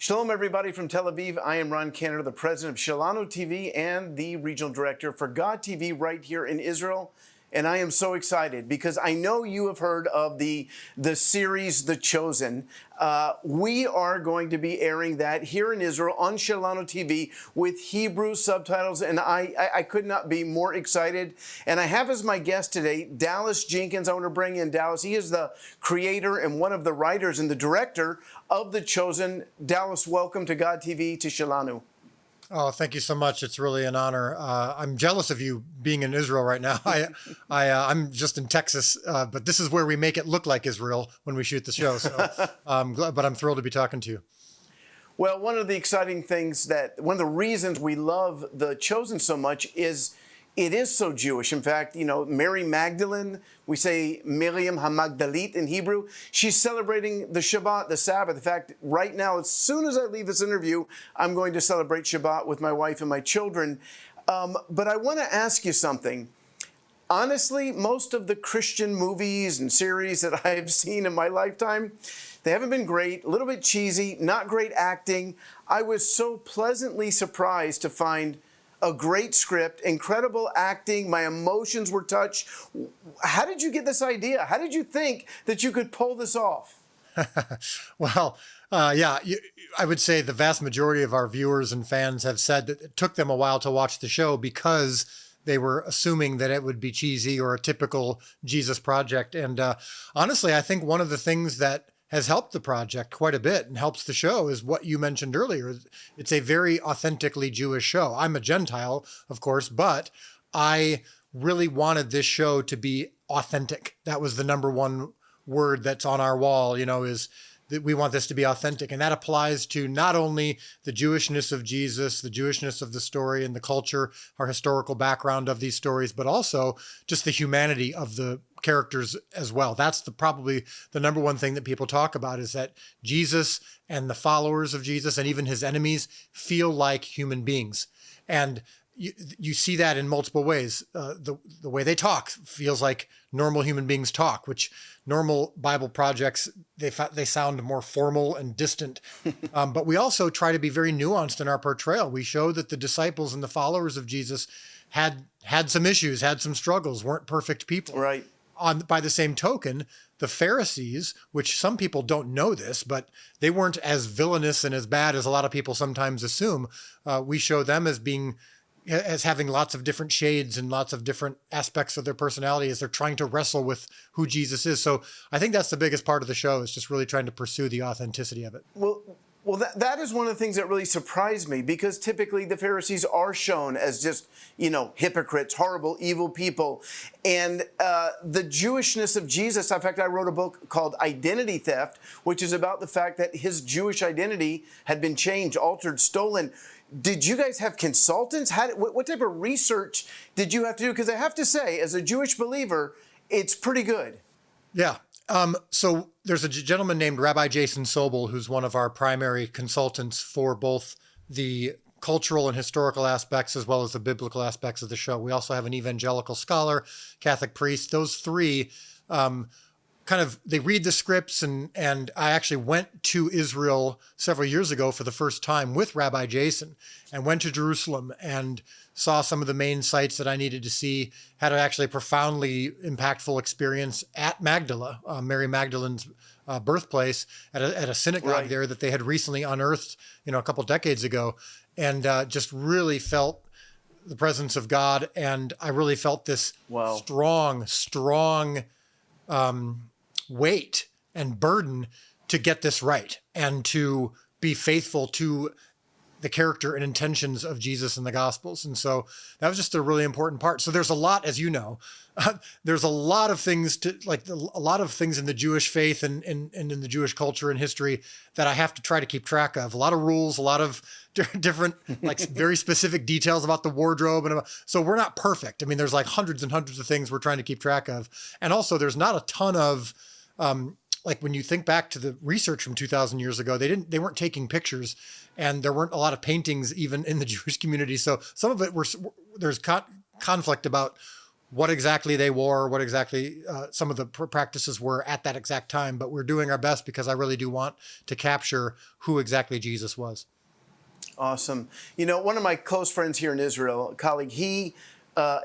Shalom, everybody from Tel Aviv. I am Ron Cantor, the president of Shalanu TV and the regional director for God TV right here in Israel. And I am so excited because I know you have heard of the series, The Chosen. We are going to be airing that here in Israel on Shalanu TV with Hebrew subtitles, and I could not be more excited. And I have as my guest today, Dallas Jenkins. I want to bring in Dallas. He is the creator and one of the writers and the director of The Chosen. Dallas, welcome to God TV, to Shalanu. Oh, thank you so much. It's really an honor. I'm jealous of you being in Israel right now. I'm just in Texas, but this is where we make it look like Israel when we shoot the show. So but I'm thrilled to be talking to you. Well, one of the exciting things one of the reasons we love The Chosen so much is it is so Jewish. In fact, you know, Mary Magdalene, we say Miriam HaMagdalit in Hebrew, she's celebrating the Shabbat, the Sabbath. In fact, right now, as soon as I leave this interview, I'm going to celebrate Shabbat with my wife and my children. But I want to ask you something. Honestly, most of the Christian movies and series that I've seen in my lifetime, they haven't been great, a little bit cheesy, not great acting. I was so pleasantly surprised to find a great script, incredible acting. My emotions were touched. How did you get this idea? How did you think that you could pull this off? Well, I would say the vast majority of our viewers and fans have said that it took them a while to watch the show because they were assuming that it would be cheesy or a typical Jesus project. And honestly, I think one of the things that has helped the project quite a bit and helps the show is what you mentioned earlier. It's a very authentically Jewish show. I'm a Gentile, of course, but I really wanted this show to be authentic. That was the number one word that's on our wall, is that we want this to be authentic. And that applies to not only the Jewishness of Jesus, the Jewishness of the story and the culture, our historical background of these stories, but also just the humanity of the characters as well. That's probably the number one thing that people talk about, is that Jesus and the followers of Jesus and even his enemies feel like human beings. And you see that in multiple ways. The way they talk feels like normal human beings talk, which normal Bible projects, they sound more formal and distant. But we also try to be very nuanced in our portrayal. We show that the disciples and the followers of Jesus had some issues, had some struggles, weren't perfect people. Right. By the same token, the Pharisees, which some people don't know this, but they weren't as villainous and as bad as a lot of people sometimes assume. We show them as having lots of different shades and lots of different aspects of their personality as they're trying to wrestle with who Jesus is. So I think that's the biggest part of the show, is just really trying to pursue the authenticity of it. Well, that is one of the things that really surprised me, because typically the Pharisees are shown as just, hypocrites, horrible, evil people. And the Jewishness of Jesus, in fact, I wrote a book called Identity Theft, which is about the fact that his Jewish identity had been changed, altered, stolen. Did you guys have consultants? What type of research did you have to do? Because I have to say, as a Jewish believer, it's pretty good. Yeah. So there's a gentleman named Rabbi Jason Sobel, who's one of our primary consultants for both the cultural and historical aspects as well as the biblical aspects of the show. We also have an evangelical scholar, Catholic priest. Those three they read the scripts, and I actually went to Israel several years ago for the first time with Rabbi Jason, and went to Jerusalem and saw some of the main sites that I needed to see, had actually a profoundly impactful experience at Magdala, Mary Magdalene's birthplace, at a synagogue there that they had recently unearthed, a couple decades ago, and just really felt the presence of God. And I really felt this strong weight and burden to get this right and to be faithful to the character and intentions of Jesus in the Gospels. And so that was just a really important part. So there's a lot, as you know, there's a lot of things a lot of things in the Jewish faith and in the Jewish culture and history that I have to try to keep track of. A lot of rules, a lot of different, very specific details about the wardrobe. So we're not perfect. I mean, there's hundreds and hundreds of things we're trying to keep track of. And also there's not a ton of, when you think back to the research from 2,000 years ago, they weren't taking pictures, and there weren't a lot of paintings even in the Jewish community. So some of it there's conflict about what exactly they wore, what exactly some of the practices were at that exact time. But we're doing our best because I really do want to capture who exactly Jesus was. Awesome. You know, one of my close friends here in Israel, a colleague, he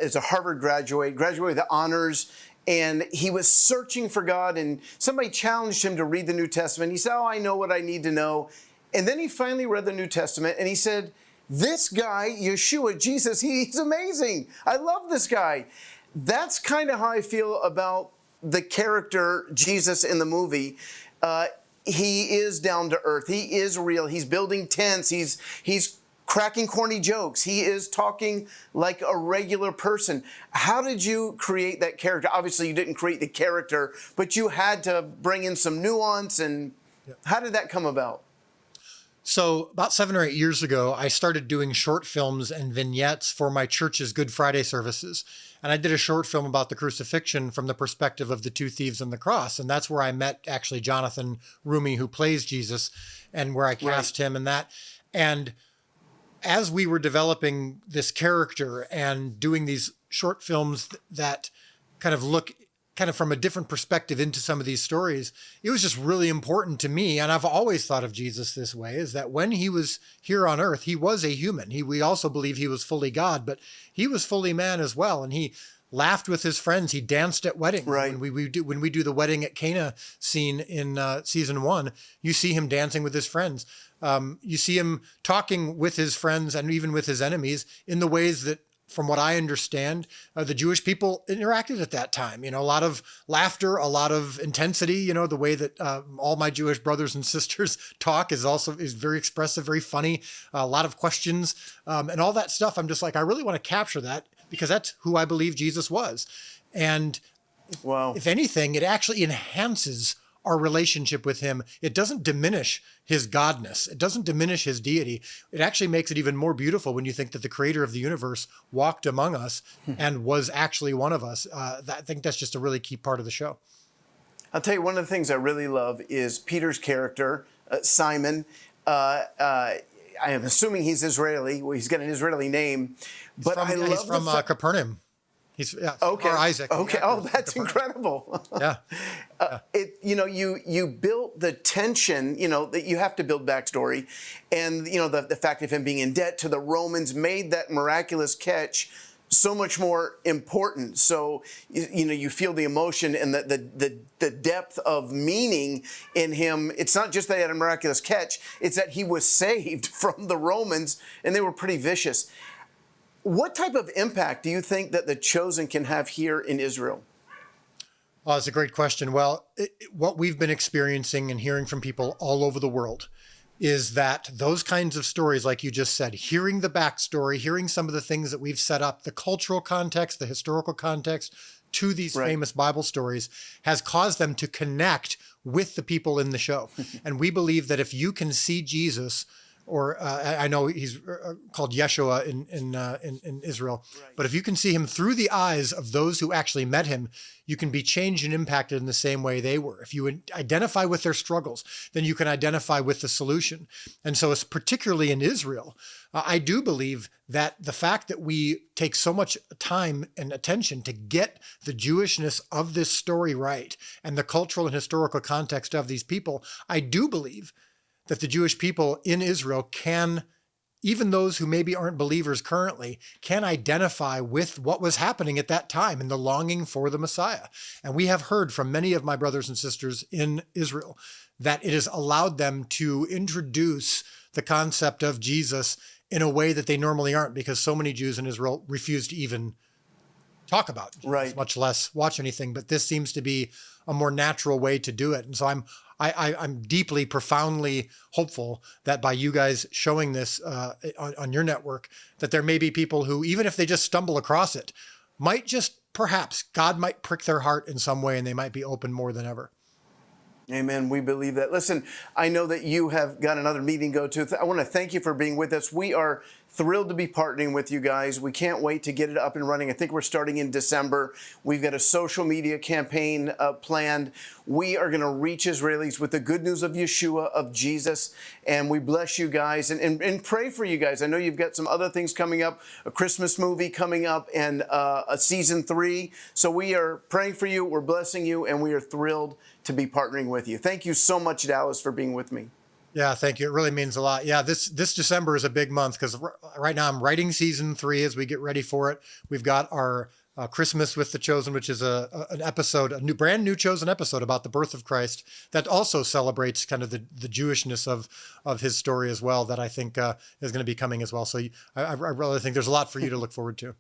is a Harvard graduated with honors, and he was searching for God, and somebody challenged him to read the New Testament. He said, oh, I know what I need to know. And then he finally read the New Testament, and he said, this guy, Yeshua, Jesus, he's amazing. I love this guy. That's kind of how I feel about the character Jesus in the movie. He is down to earth. He is real. He's building tents. He's cracking corny jokes. He is talking like a regular person. How did you create that character? Obviously, you didn't create the character, but you had to bring in some nuance. And how did that come about? So about 7 or 8 years ago, I started doing short films and vignettes for my church's Good Friday services. And I did a short film about the crucifixion from the perspective of the two thieves on the cross. And that's where I met actually Jonathan Rumi, who plays Jesus, and where I cast him in that. And as we were developing this character and doing these short films that kind of look kind of from a different perspective into some of these stories, it was just really important to me. And I've always thought of Jesus this way, is that when he was here on earth, he was a human. We also believe he was fully God, but he was fully man as well. And he laughed with his friends. He danced at weddings. Right. When we do the wedding at Cana scene in season 1, you see him dancing with his friends. You see him talking with his friends and even with his enemies in the ways that, from what I understand, the Jewish people interacted at that time. You know, a lot of laughter, a lot of intensity. You know, the way that all my Jewish brothers and sisters talk is very expressive, very funny. A lot of questions and all that stuff. I'm just like, I really want to capture that because that's who I believe Jesus was. And if anything, it actually enhances our relationship with him. It doesn't diminish his godness. It doesn't diminish his deity. It actually makes it even more beautiful when you think that the creator of the universe walked among us and was actually one of us. I think that's just a really key part of the show. I'll tell you, one of the things I really love is Peter's character, Simon. I am assuming he's Israeli. Well, he's got an Israeli name. But He's from Capernaum. He's okay. Or Isaac. Okay. Oh, that's incredible. Yeah. You built the tension, that you have to build backstory. And, the fact of him being in debt to the Romans made that miraculous catch so much more important. So, you feel the emotion and the depth of meaning in him. It's not just that he had a miraculous catch. It's that he was saved from the Romans, and they were pretty vicious. What type of impact do you think that the Chosen can have here in Israel? Well, that's a great question. Well, what we've been experiencing and hearing from people all over the world is that those kinds of stories, like you just said, hearing the backstory, hearing some of the things that we've set up, the cultural context, the historical context to these famous Bible stories has caused them to connect with the people in the show. And we believe that if you can see Jesus, or I know he's called Yeshua in Israel. Right. But if you can see him through the eyes of those who actually met him, you can be changed and impacted in the same way they were. If you identify with their struggles, then you can identify with the solution. And so it's particularly in Israel, I do believe that the fact that we take so much time and attention to get the Jewishness of this story right and the cultural and historical context of these people, I do believe that the Jewish people in Israel can, even those who maybe aren't believers currently, can identify with what was happening at that time and the longing for the Messiah. And we have heard from many of my brothers and sisters in Israel that it has allowed them to introduce the concept of Jesus in a way that they normally aren't, because so many Jews in Israel refuse to even talk about Jesus, much less watch anything. But this seems to be a more natural way to do it. And so I'm deeply, profoundly hopeful that by you guys showing this on your network, that there may be people who, even if they just stumble across it, might just, perhaps, God might prick their heart in some way and they might be open more than ever. Amen. We believe that. Listen, I know that you have got another meeting to go to. I want to thank you for being with us. We are Thrilled to be partnering with you guys. We can't wait to get it up and running. I think we're starting in December. We've got a social media campaign planned. We are going to reach Israelis with the good news of Yeshua, of Jesus. And we bless you guys and pray for you guys. I know you've got some other things coming up, a Christmas movie coming up, and a season 3. So we are praying for you. We're blessing you, and we are thrilled to be partnering with you. Thank you so much, Dallas, for being with me. Yeah, thank you. It really means a lot. Yeah, this December is a big month because right now I'm writing season 3 as we get ready for it. We've got our Christmas with the Chosen, which is an episode, brand new Chosen episode about the birth of Christ that also celebrates kind of the Jewishness of his story as well. That I think is going to be coming as well. So I really think there's a lot for you to look forward to.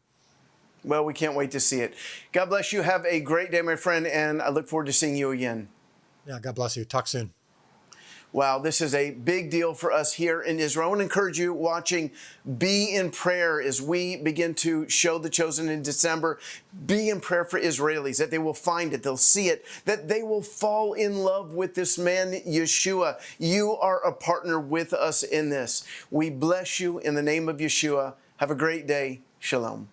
Well, we can't wait to see it. God bless you. Have a great day, my friend, and I look forward to seeing you again. Yeah, God bless you. Talk soon. Wow, this is a big deal for us here in Israel. I want to encourage you watching, be in prayer as we begin to show the Chosen in December. Be in prayer for Israelis, that they will find it, they'll see it, that they will fall in love with this man, Yeshua. You are a partner with us in this. We bless you in the name of Yeshua. Have a great day. Shalom.